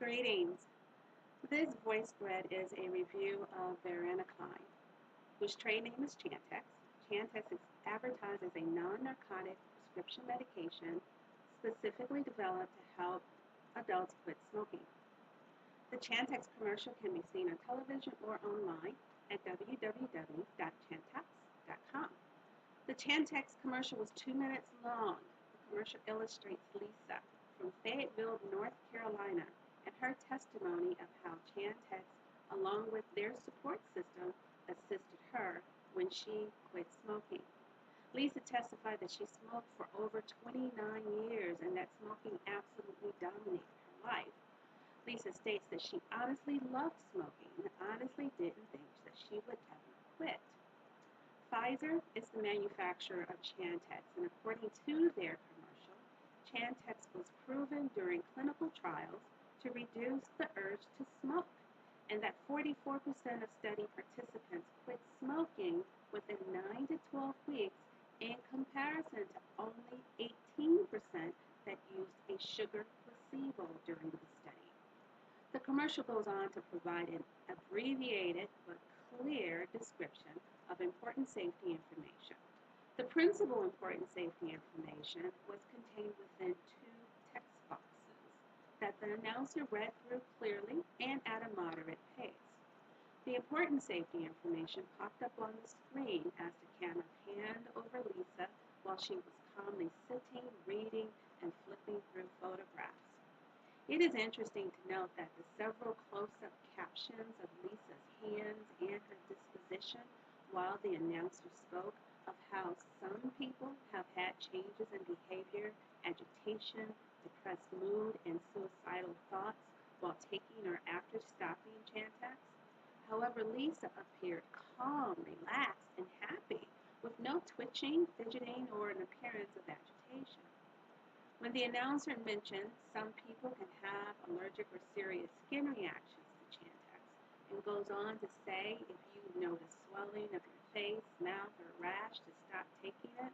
Greetings. This voice thread is a review of VARENICLINE, whose trade name is Chantix. Chantix is advertised as a non-narcotic prescription medication specifically developed to help adults quit smoking. The Chantix commercial can be seen on television or online at www.chantix.com. The Chantix commercial was 2 minutes long. The commercial illustrates Lisa from Fayetteville, North Carolina, and her testimony of how Chantix, along with their support system, assisted her when she quit smoking. Lisa testified that she smoked for over 29 years and that smoking absolutely dominated her life. Lisa states that she honestly loved smoking and honestly didn't think that she would ever quit. Pfizer is the manufacturer of Chantix, and according to their commercial, Chantix was proven during clinical trials to reduce the urge to smoke, and that 44% of study participants quit smoking within 9 to 12 weeks in comparison to only 18% that used a sugar placebo during the study. The commercial goes on to provide an abbreviated but clear description of important safety information. The principal important safety information was contained within two text boxes that the announcer read through clearly and at a moderate pace. The important safety information popped up on the screen as the camera panned over Lisa while she was calmly sitting, reading, and flipping through photographs. It is interesting to note that the several close-up captions of Lisa's hands and her disposition while the announcer spoke of how some people have had changes in behavior, agitation, depressed mood, and suicidal thoughts while taking or after stopping Chantix. However, Lisa appeared calm, relaxed, and happy, with no twitching, fidgeting, or an appearance of agitation. When the announcer mentioned some people can have allergic or serious skin reactions to Chantix, and goes on to say if you notice swelling of your face, mouth, or rash to stop taking it,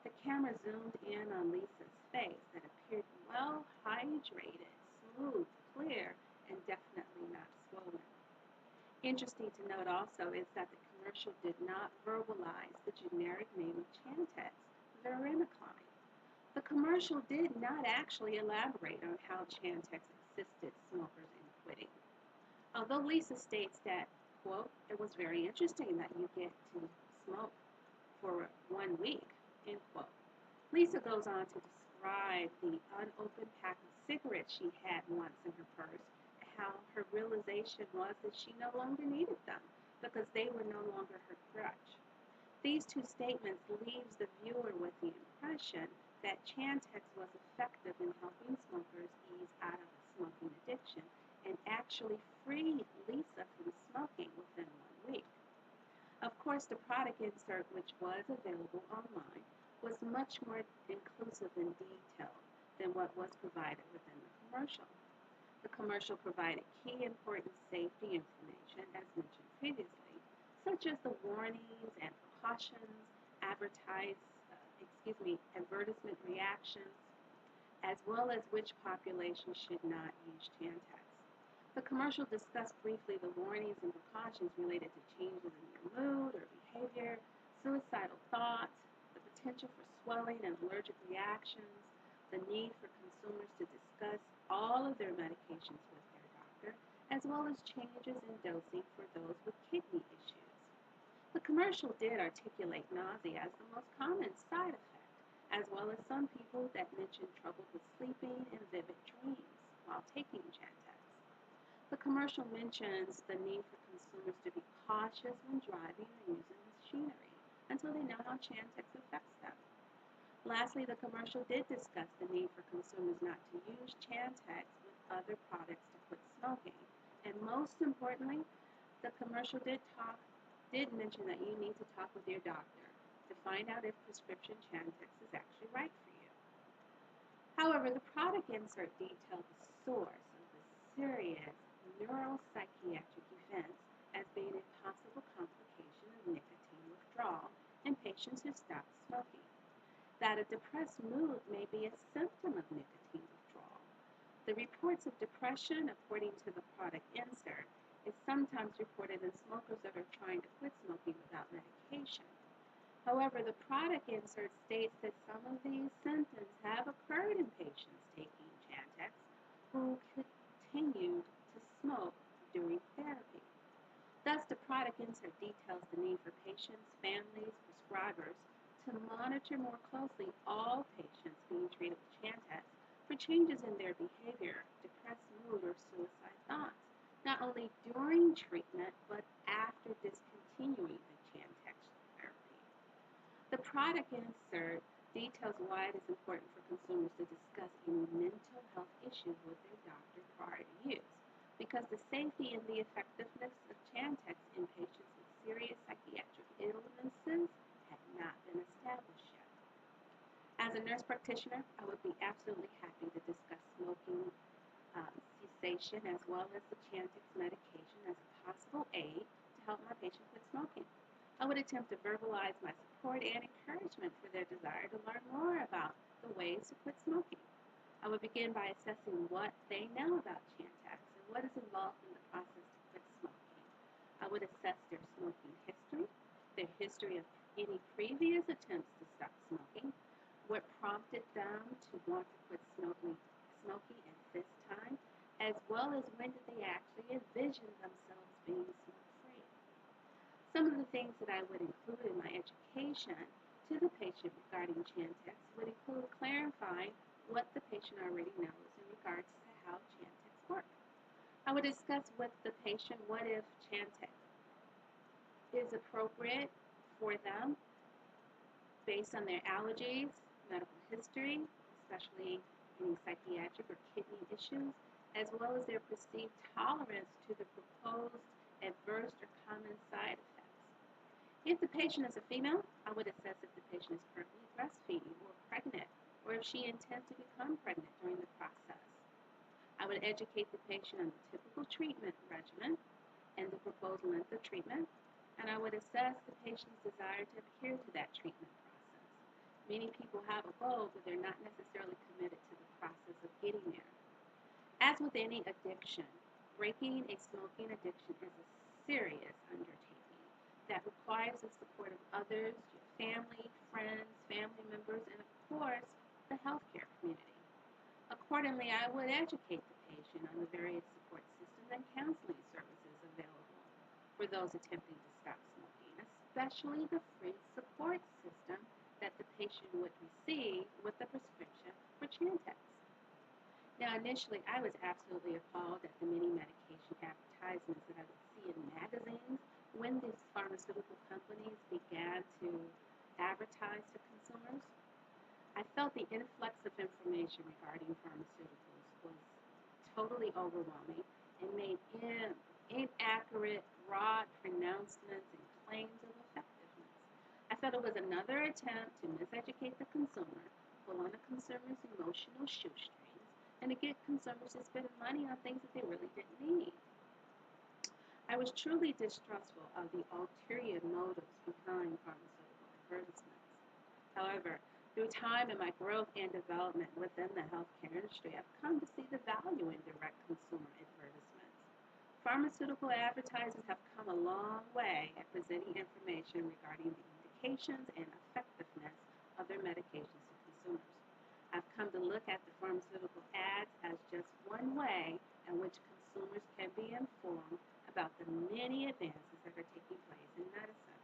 the camera zoomed in on Lisa's face that appeared well hydrated, smooth, clear, and definitely not swollen. Interesting to note also is that the commercial did not verbalize the generic name of Chantix, VARENICLINE. The commercial did not actually elaborate on how Chantix assisted smokers in quitting. Although Lisa states that, quote, it was very interesting that you get to smoke for 1 week, end quote. Lisa goes on to describe the unopened pack of cigarettes she had once in her purse, and how her realization was that she no longer needed them because they were no longer her crutch. These two statements leaves the viewer with the impression that Chantix was effective in helping smokers ease out of a smoking addiction and actually freed Lisa from smoking within 1 week. Of course, the product insert, which was available online, was much more inclusive and detailed than what was provided within the commercial. The commercial provided key important safety information, as mentioned previously, such as the warnings and precautions, advertisement reactions, as well as which population should not use Chantix. The commercial discussed briefly the warnings and precautions related to changes in your mood or behavior, suicidal thoughts, the potential for swelling and allergic reactions, the need for consumers to discuss all of their medications with their doctor, as well as changes in dosing for those with kidney issues. The commercial did articulate nausea as the most common side effect, as well as some people that mentioned trouble with sleeping and vivid dreams while taking Chantix. The commercial mentions the need for consumers to be cautious when driving or using machinery until they know how Chantix affects them. Lastly, the commercial did discuss the need for consumers not to use Chantix with other products to quit smoking. And most importantly, the commercial did mention that you need to talk with your doctor to find out if prescription Chantix is actually right for you. However, the product insert detailed the source of the serious neuropsychiatric events as being a possible complication of nicotine withdrawal in patients who stop smoking. That a depressed mood may be a symptom of nicotine withdrawal. The reports of depression, according to the product insert, is sometimes reported in smokers that are trying to quit smoking without medication. However, the product insert states that some of these symptoms have occurred in patients taking Chantix who continued to smoke during therapy. Thus, the product insert details the need for patients, families, prescribers to monitor more closely all patients being treated with Chantix for changes in their behavior, depressed mood, or suicide thoughts, not only during treatment but after discontinuing the Chantix therapy. The product insert details why it is important for consumers to discuss any mental health issues with their doctor prior to use, because the safety and the effectiveness of Chantix in patients with serious psychiatric illnesses had not been established yet. As a nurse practitioner, I would be absolutely happy to discuss smoking cessation as well as the Chantix medication as a possible aid to help my patient quit smoking. I would attempt to verbalize my support and encouragement for their desire to learn more about the ways to quit smoking. I would begin by assessing what they know about Chantix and what is involved in the process to quit smoking. I would assess their smoking history, their history of any previous attempts to stop smoking, what prompted them to want to quit smoking at this time, as well as when did they actually envision themselves being smoke-free. Some of the things that I would include in my education to the patient regarding Chantix would include clarifying what the patient already knows in regards to how Chantix works. I would discuss with the patient what if Chantix is appropriate for them based on their allergies, medical history, especially any psychiatric or kidney issues, as well as their perceived tolerance to the proposed adverse or common side effects. If the patient is a female, I would assess if the patient is currently breastfeeding or pregnant, or if she intends to become pregnant during the process. I would educate the patient on the typical treatment regimen and the proposed length of treatment, and I would assess the patient's desire to adhere to that treatment process. Many people have a goal, but they're not necessarily committed to the process of getting there. As with any addiction, breaking a smoking addiction is a serious undertaking that requires the support of others, your family, friends, family members, and of course, the healthcare community. Accordingly, I would educate the patient on the various support systems and counseling services available for those attempting to stop smoking, especially the free support system that the patient would receive with the prescription for Chantix. Now, initially, I was absolutely appalled at the many medication advertisements that I would see in magazines when these pharmaceutical companies began to advertise to consumers. I felt the influx of information regarding pharmaceuticals was totally overwhelming and made inaccurate, broad pronouncements and claims of effectiveness. I felt it was another attempt to miseducate the consumer, pull on the consumer's emotional shoestrings, and to get consumers to spend money on things that they really didn't need. I was truly distrustful of the ulterior motives behind pharmaceutical advertisements. However, through time and my growth and development within the healthcare industry, I've come to see the value in direct consumer advertisements. Pharmaceutical advertisers have come a long way at presenting information regarding the indications and effectiveness of their medications to consumers. I've come to look at the pharmaceutical ads as just one way in which consumers can be informed about the many advances that are taking place in medicine.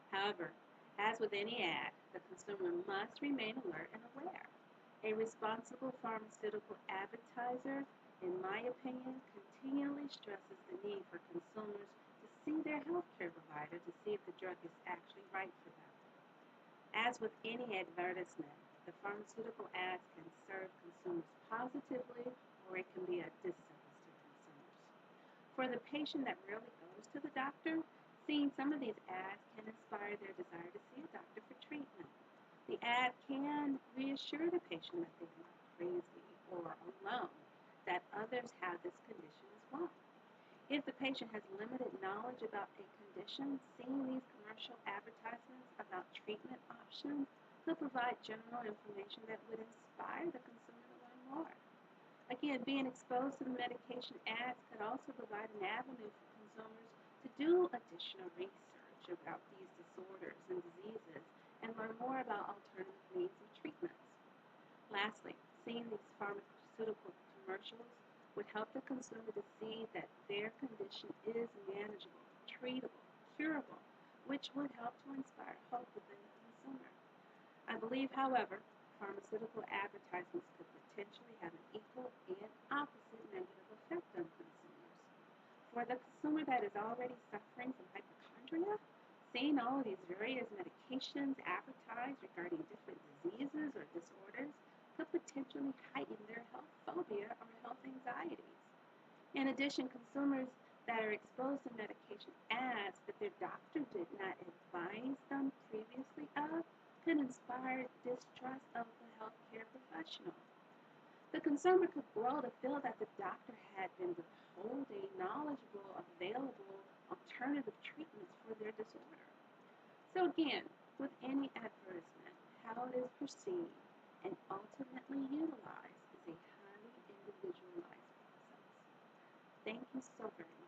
However, as with any ad, the consumer must remain alert and aware. A responsible pharmaceutical advertiser, in my opinion, continually stresses the need for consumers to see their healthcare provider to see if the drug is actually right for them. As with any advertisement, the pharmaceutical ads can serve consumers positively or it can be a disservice to consumers. For the patient that rarely goes to the doctor, seeing some of these ads can inspire their desire to see a doctor for treatment. The ad can reassure the patient that they are not crazy or alone, that others have this condition as well. If the patient has limited knowledge about a condition, seeing these commercial advertisements about treatment options could provide general information that would inspire the consumer to learn more. Again, being exposed to the medication ads could also provide an avenue for consumers to do additional research about these disorders and diseases and learn more about alternative means of treatments. Lastly, seeing these pharmaceutical commercials would help the consumer to see that their condition is manageable, treatable, curable, which would help to inspire hope within the consumer. I believe, however, pharmaceutical advertisements could potentially have an equal and opposite negative effect on consumers. For the consumer that is already suffering from hypochondria, seeing all of these various medications advertised regarding different diseases or disorders could potentially heighten their health phobia or health anxieties. In addition, consumers that are exposed to medication ads that their doctor did not advise them previously of could inspire distrust of the healthcare professional. The consumer could grow to feel that the doctor had been withholding knowledgeable, available alternative treatments for their disorder. So again, with any advertisement, how it is perceived and ultimately utilized is a highly individualized process. Thank you so very much.